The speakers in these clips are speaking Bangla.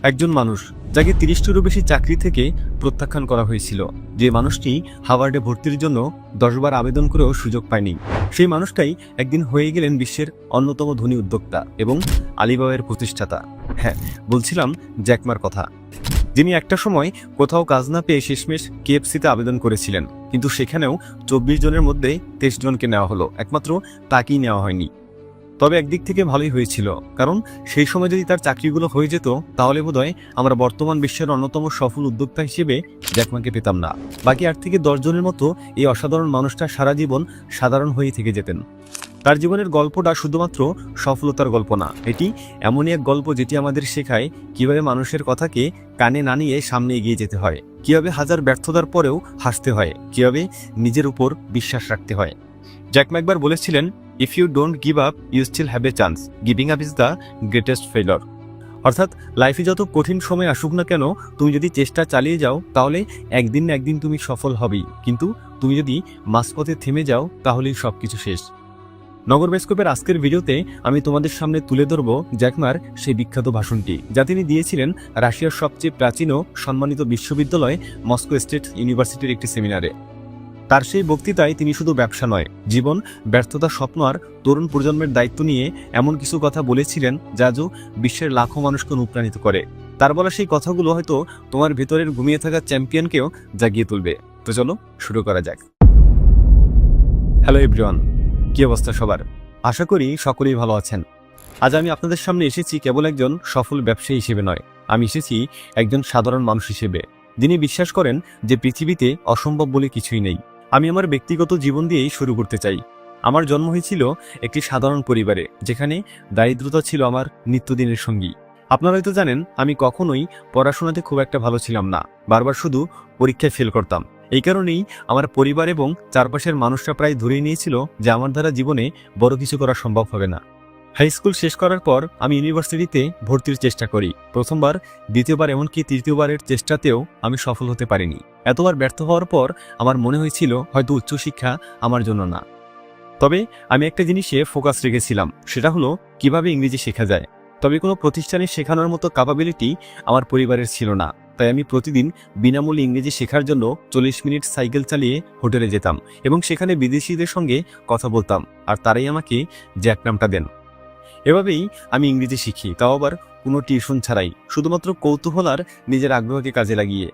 একজন মানুষ যাকে ৩০টিরও বেশি চাকরি থেকে প্রত্যাখ্যান করা হয়েছিল, যে মানুষটি হার্ভার্ডে ভর্তির জন্য ১০ বার আবেদন করেও সুযোগ পায়নি, সেই মানুষটাই একদিন হয়ে গেলেন বিশ্বের অন্যতম ধনী উদ্যোক্তা এবং আলিবাবার প্রতিষ্ঠাতা। হ্যাঁ, বলছিলাম জ্যাক মার কথা, যিনি একটা সময় কোথাও কাজ না পেয়ে শেষমেশ KFC-তে আবেদন করেছিলেন, কিন্তু সেখানেও ২৪ জনের মধ্যে ২৩ জনকে নেওয়া হলো, একমাত্র তাকেই নেওয়া হয়নি। তবে একদিক থেকে ভালোই হয়েছিল, কারণ সেই সময় যদি তার চাকরিগুলো হয়ে যেত তাহলে বোধহয় আমরা বর্তমান বিশ্বের অন্যতম সফল উদ্যোক্তা হিসেবে জ্যাক মাকে পেতাম না। বাকি ৮ থেকে ১০ জনের মতো এই অসাধারণ মানুষটা সারা জীবন সাধারণ হয়েই থেকে যেতেন। তার জীবনের গল্পটা শুধুমাত্র সফলতার গল্প না, এটি এমনই এক গল্প যেটি আমাদের শেখায় কিভাবে মানুষের কথাকে কানে না নিয়ে সামনে এগিয়ে যেতে হয়, কিভাবে হাজার ব্যর্থতার পরেও হাসতে হয়, কিভাবে নিজের উপর বিশ্বাস রাখতে হয়। জ্যাক মা একবার বলেছিলেন, if you don't give up you still have a chance, giving up is the greatest failure. অর্থাৎ লাইফে যত কঠিন সময় আসুক না কেন, তুমি যদি চেষ্টা চালিয়ে যাও তাহলে একদিন না একদিন তুমি সফল হবেই, কিন্তু তুমি যদি মাঝপথে থেমে যাও তাহলেই সবকিছু শেষ। নগর বায়োস্কোপের আজকের ভিডিওতে আমি তোমাদের সামনে তুলে ধরব জ্যাক মার সেই বিখ্যাত ভাষণটি, যা তিনি দিয়েছিলেন রাশিয়ার সবচেয়ে প্রাচীন ও সম্মানিত বিশ্ববিদ্যালয় মস্কো স্টেট ইউনিভার্সিটির একটি সেমিনারে। তার সেই বক্তৃতায় তিনি শুধু ব্যবসা নয়, জীবন, ব্যর্থতা, স্বপ্ন আর তরুণ প্রজন্মের দায়িত্ব নিয়ে এমন কিছু কথা বলেছিলেন যা আজও বিশ্বের লাখো মানুষকে অনুপ্রাণিত করে। তার বলা সেই কথাগুলো হয়তো তোমার ভেতরের ঘুমিয়ে থাকা চ্যাম্পিয়নকেও জাগিয়ে তুলবে। তো চলো শুরু করা যাক। হ্যালো এভরিওয়ান, কি অবস্থা সবার? আশা করি সকলেই ভালো আছেন। আজ আমি আপনাদের সামনে এসেছি কেবল একজন সফল ব্যবসায়ী হিসেবে নয়, আমি এসেছি একজন সাধারণ মানুষ হিসেবে, যিনি বিশ্বাস করেন যে পৃথিবীতে অসম্ভব বলে কিছুই নেই। আমি আমার ব্যক্তিগত জীবন দিয়েই শুরু করতে চাই। আমার জন্ম হয়েছিল একটি সাধারণ পরিবারে, যেখানে দারিদ্রতা ছিল আমার নিত্যদিনের সঙ্গী। আপনারা হয়তো জানেন, আমি কখনোই পড়াশোনাতে খুব একটা ভালো ছিলাম না, বারবার শুধু পরীক্ষায় ফেল করতাম। এই কারণেই আমার পরিবার এবং চারপাশের মানুষরা প্রায় ধরেই নিয়েছিল যে আমার দ্বারা জীবনে বড় কিছু করা সম্ভব হবে না। হাই স্কুল শেষ করার পর আমি ইউনিভার্সিটিতে ভর্তির চেষ্টা করি। প্রথমবার, দ্বিতীয়বার, এমনকি তৃতীয়বারের চেষ্টাতেও আমি সফল হতে পারিনি। এতবার ব্যর্থ হওয়ার পর আমার মনে হয়েছিল হয়তো উচ্চশিক্ষা আমার জন্য না। তবে আমি একটা জিনিসে ফোকাস রেখেছিলাম, সেটা হলো কিভাবে ইংরেজি শেখা যায়। তবে কোনো প্রতিষ্ঠানে শেখানোর মতো ক্যাপাবিলিটি আমার পরিবারের ছিল না, তাই আমি প্রতিদিন বিনামূল্যে ইংরেজি শেখার জন্য ৪০ মিনিট সাইকেল চালিয়ে হোটেলে যেতাম এবং সেখানে বিদেশিদের সঙ্গে কথা বলতাম, আর তারাই আমাকে জ্যাক নামটা দেন। এভাবেই আমি ইংরেজি শিখি, তাও আবার কোনো টিউশন ছাড়াই, শুধুমাত্র কৌতূহল আর নিজের আগ্রহকে কাজে লাগিয়ে।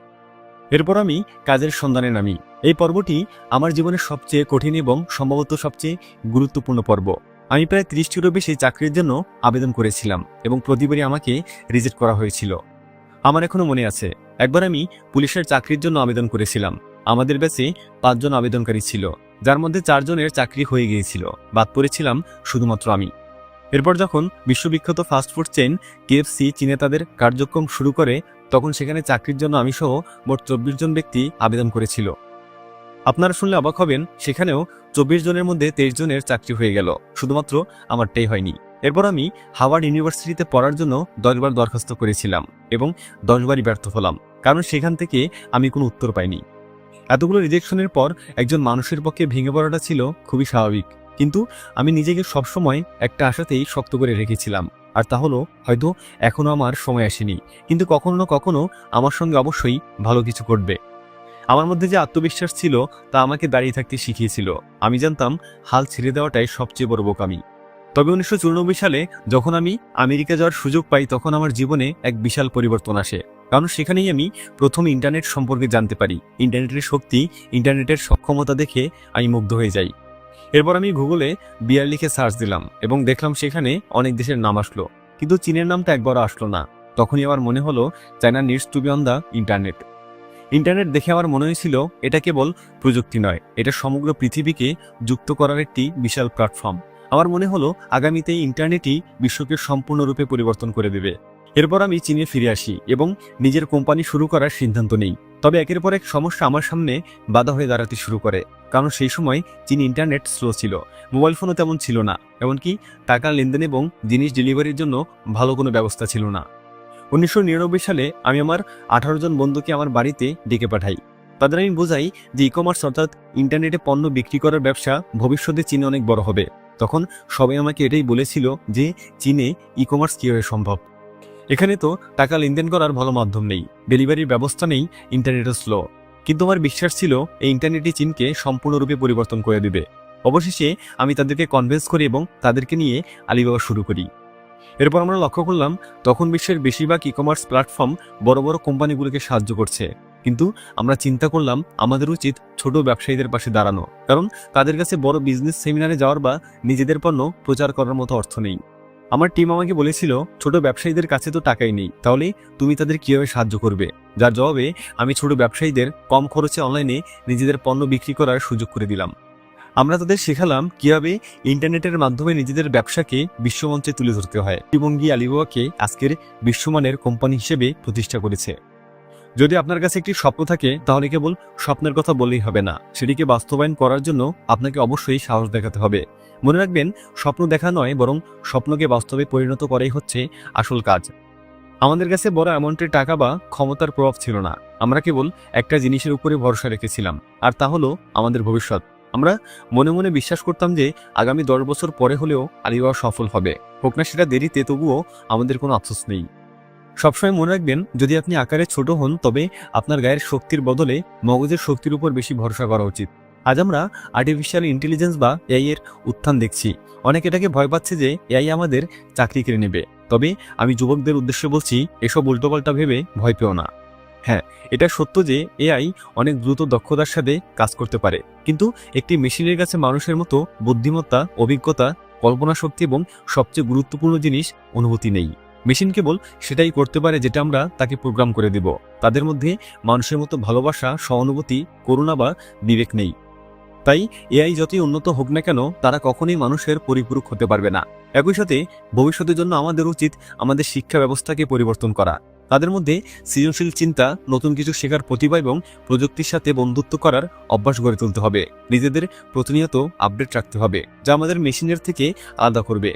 এরপর আমি কাজের সন্ধানে নামি। এই পর্বটি আমার জীবনের সবচেয়ে কঠিন এবং সম্ভবত সবচেয়ে গুরুত্বপূর্ণ পর্ব। আমি প্রায় ৩০টিরও বেশি চাকরির জন্য আবেদন করেছিলাম এবং প্রতিবারই আমাকে রিজেক্ট করা হয়েছিল। আমার এখনো মনে আছে, একবার আমি পুলিশের চাকরির জন্য আবেদন করেছিলাম। আমাদের ব্যাচে ৫ জন আবেদনকারী ছিল, যার মধ্যে ৪ জনের চাকরি হয়ে গিয়েছিল, বাদ পড়েছিলাম শুধুমাত্র আমি। এরপর যখন বিশ্ববিখ্যাত ফাস্টফুড চেইন KFC চীনে তাদের কার্যক্রম শুরু করে, তখন সেখানে চাকরির জন্য আমি সহ মোট ২৪ জন ব্যক্তি আবেদন করেছিল। আপনারা শুনলে অবাক হবেন, সেখানেও ২৪ জনের মধ্যে ২৩ জনের চাকরি হয়ে গেল, শুধুমাত্র আমারটাই হয়নি। এরপর আমি হার্ভার্ড ইউনিভার্সিটিতে পড়ার জন্য ১০ বার দরখাস্ত করেছিলাম এবং ১০ বারই ব্যর্থ হলাম, কারণ সেখান থেকে আমি কোনো উত্তর পাইনি। এতগুলো রিজেকশনের পর একজন মানুষের পক্ষে ভেঙে পড়াটা ছিল খুবই স্বাভাবিক, কিন্তু আমি নিজেকে সবসময় একটা আশাতেই শক্ত করে রেখেছিলাম, আর তা হলো হয়তো এখনো আমার সময় আসেনি, কিন্তু কখনো না কখনো আমার সঙ্গে অবশ্যই ভালো কিছু ঘটবে। আমার মধ্যে যে আত্মবিশ্বাস ছিল তা আমাকে দাঁড়িয়ে থাকতে শিখিয়েছিল। আমি জানতাম হাল ছেড়ে দেওয়াটাই সবচেয়ে বড় বোকামি। তবে ১৯৯৪ সালে যখন আমি আমেরিকা যাওয়ার সুযোগ পাই, তখন আমার জীবনে এক বিশাল পরিবর্তন আসে, কারণ সেখানেই আমি প্রথম ইন্টারনেট সম্পর্কে জানতে পারি। ইন্টারনেটের শক্তি, ইন্টারনেটের সক্ষমতা দেখে আমি মুগ্ধ হয়ে যাই। এরপর আমি গুগলে বিয়ার লিখে সার্চ দিলাম এবং দেখলাম সেখানে অনেক দেশের নাম আসলো, কিন্তু চীনের নামটা একবারও আসলো না। তখনই আমার মনে হলো, China needs to be on the internet. Internet দেখে আমার মনে হয়েছিল এটা কেবল প্রযুক্তি নয়, এটা সমগ্র পৃথিবীকে যুক্ত করার একটি বিশাল প্ল্যাটফর্ম। আমার মনে হলো আগামীতে ইন্টারনেটই বিশ্বকে সম্পূর্ণরূপে পরিবর্তন করে দেবে। এরপর আমি চীনে ফিরে আসি এবং নিজের কোম্পানি শুরু করার সিদ্ধান্ত নেই। তবে একের পর এক সমস্যা আমার সামনে বাধা হয়ে দাঁড়াতে শুরু করে, কারণ সেই সময় চীন ইন্টারনেট স্লো ছিল, মোবাইল ফোনও তেমন ছিল না, এমনকি টাকা লেনদেন এবং জিনিস ডেলিভারির জন্য ভালো কোনো ব্যবস্থা ছিল না। ১৯৯৯ সালে আমি আমার ১৮ জন বন্ধুকে আমার বাড়িতে ডেকে পাঠাই। তাদের আমি বোঝাই যে ই-কমার্স অর্থাৎ ইন্টারনেটে পণ্য বিক্রি করার ব্যবসা ভবিষ্যতে চীনে অনেক বড় হবে। তখন সবাই আমাকে এটাই বলেছিল যে চীনে ই-কমার্স কীভাবে সম্ভব। এখানে তো টাকা লেনদেন করার ভালো মাধ্যম নেই, ডেলিভারির ব্যবস্থা নেই, ইন্টারনেটও স্লো। কিন্তু আমার বিশ্বাস ছিল এই ইন্টারনেটই চীনকে সম্পূর্ণরূপে পরিবর্তন করে দেবে। অবশেষে আমি তাদেরকে কনভিন্স করি এবং তাদেরকে নিয়ে আলিবাবা শুরু করি। এরপর আমরা লক্ষ্য করলাম তখন বিশ্বের বেশিরভাগ ই কমার্স প্ল্যাটফর্ম বড় বড় কোম্পানিগুলোকে সাহায্য করছে, কিন্তু আমরা চিন্তা করলাম আমাদের উচিত ছোট ব্যবসায়ীদের পাশে দাঁড়ানো, কারণ তাদের কাছে বড় বিজনেস সেমিনারে যাওয়ার বা নিজেদের পণ্য প্রচার করার মতো অর্থ নেই। আমার টিম আমাকে বলেছিল ছোট ব্যবসায়ীদের কাছে তো টাকাই নেই, তাহলে তুমি তাদের কিভাবে সাহায্য করবে? যার জবাবে আমি ছোট ব্যবসায়ীদের কম খরচে অনলাইনে নিজেদের পণ্য বিক্রি করার সুযোগ করে দিলাম। আমরা তাদের শেখালাম কিভাবে ইন্টারনেটের মাধ্যমে নিজেদের ব্যবসাকে বিশ্বমঞ্চে তুলে ধরতে হয় এবং আলিবাবাকে আজকের বিশ্বমানের কোম্পানি হিসেবে প্রতিষ্ঠা করেছে। যদি আপনার কাছে একটি স্বপ্ন থাকে তাহলে কেবল স্বপ্নের কথা বললেই হবে না, সেটিকে বাস্তবায়ন করার জন্য আপনাকে অবশ্যই সাহস দেখাতে হবে। মনে রাখবেন, স্বপ্ন দেখা নয়, বরং স্বপ্নকে বাস্তবে পরিণত করাই হচ্ছে আসল কাজ। আমাদের কাছে বড় অ্যামাউন্টের টাকা বা ক্ষমতার প্রভাব ছিল না, আমরা কেবল একটা জিনিসের উপরে ভরসা রেখেছিলাম, আর তা হলো আমাদের ভবিষ্যৎ। আমরা মনে মনে বিশ্বাস করতাম যে আগামী 10 বছর পরে হলেও আলিবাবা সফল হবে, হোক না সেটা দেরিতে, তবুও আমাদের কোনো আফসোস নেই। সবসময় মনে রাখবেন, যদি আপনি আকারে ছোট হন তবে আপনার গায়ের শক্তির বদলে মগজের শক্তির উপর বেশি ভরসা করা উচিত। আজ আমরা আর্টিফিশিয়াল ইন্টেলিজেন্স বা এআই এর উত্থান দেখছি। অনেকে এটাকে ভয় পাচ্ছে যে এআই আমাদের চাকরি কেড়ে নেবে, তবে আমি যুবকদের উদ্দেশ্যে বলছি, এসব উল্টোপাল্টা ভেবে ভয় পেও না। হ্যাঁ, এটা সত্য যে এআই অনেক দ্রুত দক্ষতার সাথে কাজ করতে পারে, কিন্তু একটি মেশিনের কাছে মানুষের মতো বুদ্ধিমত্তা, অভিজ্ঞতা, কল্পনা শক্তি এবং সবচেয়ে গুরুত্বপূর্ণ জিনিস অনুভূতি নেই। মেশিন কেবল সেটাই করতে পারে যেটা আমরা তাকে প্রোগ্রাম করে দেব। তাদের মধ্যে মানুষের মতো ভালোবাসা, সহানুভূতি, করুণা বা বিবেক নেই। তাই এআই যতই উন্নত হোক না কেন, তারা কখনোই মানুষের পরিপূরক হতে পারবে না। একই সাথে ভবিষ্যতের জন্য আমাদের উচিত আমাদের শিক্ষা ব্যবস্থাকে পরিবর্তন করা। তাদের মধ্যে সৃজনশীল চিন্তা, নতুন কিছু শেখার প্রতিভা এবং প্রযুক্তির সাথে বন্ধুত্ব করার অভ্যাস গড়ে তুলতে হবে। নিজেদের প্রতিনিয়ত আপডেট রাখতে হবে, যা আমাদের মেশিনের থেকে আলাদা করবে।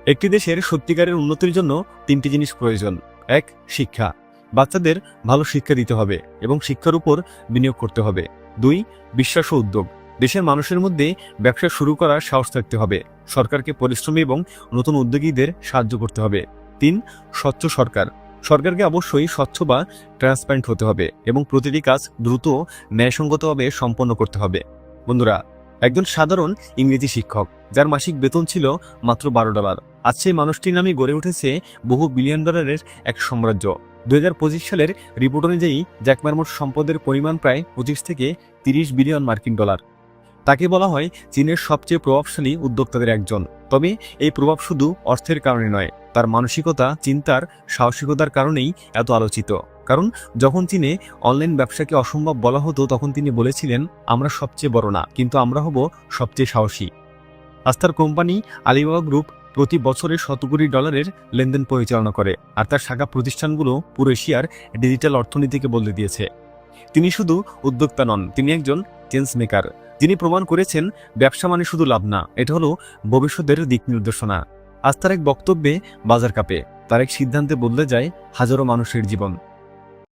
একটি দেশের সত্যিকারের উন্নতির জন্য 3টি জিনিস প্রয়োজন। 1. শিক্ষা, বাচ্চাদের ভালো শিক্ষা দিতে হবে এবং শিক্ষার উপর বিনিয়োগ করতে হবে। 2. বিশ্বাস ও উদ্যোগ, দেশের মানুষের মধ্যে ব্যবসা শুরু করার সাহস থাকতে হবে। সরকারকে পরিশ্রমী এবং নতুন উদ্যোগীদের সাহায্য করতে হবে। 3. স্বচ্ছ সরকার, সরকারকে অবশ্যই স্বচ্ছ বা ট্রান্সপারেন্ট হতে হবে এবং প্রতিটি কাজ দ্রুত ও ন্যায়সঙ্গতভাবে সম্পন্ন করতে হবে। বন্ধুরা, একজন সাধারণ ইংরেজি শিক্ষক যার মাসিক বেতন ছিল মাত্র $12, আজ সেই মানুষটির নামে গড়ে উঠেছে বহু বিলিয়ন ডলারের এক সাম্রাজ্য। 2025 সালের রিপোর্ট অনুযায়ী জ্যাক মার মোট সম্পদের পরিমাণ প্রায় 25 থেকে 30 বিলিয়ন মার্কিন ডলার। তাকে বলা হয় চীনের সবচেয়ে প্রভাবশালী উদ্যোক্তাদের একজন। তবে এই প্রভাব শুধু অর্থের কারণে নয়, তার মানসিকতা, চিন্তার, সাহসিকতার কারণেই এত আলোচিত। কারণ যখন চীনে অনলাইন ব্যবসাকে অসম্ভব বলা হতো, তখন তিনি বলেছিলেন, আমরা সবচেয়ে বড় না, কিন্তু আমরা হব সবচেয়ে সাহসী। আজ তার কোম্পানি আলিবাবা গ্রুপ প্রতি বছরে $100 কোটি লেনদেন পরিচালনা করে, আর তার শাখা প্রতিষ্ঠানগুলো পুরো এশিয়ার ডিজিটাল অর্থনীতিকে বদলে দিয়েছে। তিনি শুধু উদ্যোক্তা নন, তিনি একজন চেঞ্জ মেকার, যিনি প্রমাণ করেছেন ব্যবসা মানে শুধু লাভ না, এটা হলো ভবিষ্যতের দিক নির্দেশনা। আজ তার এক বক্তব্যে বাজার কাঁপে, তার এক সিদ্ধান্তে বদলে যায় হাজারো মানুষের জীবন।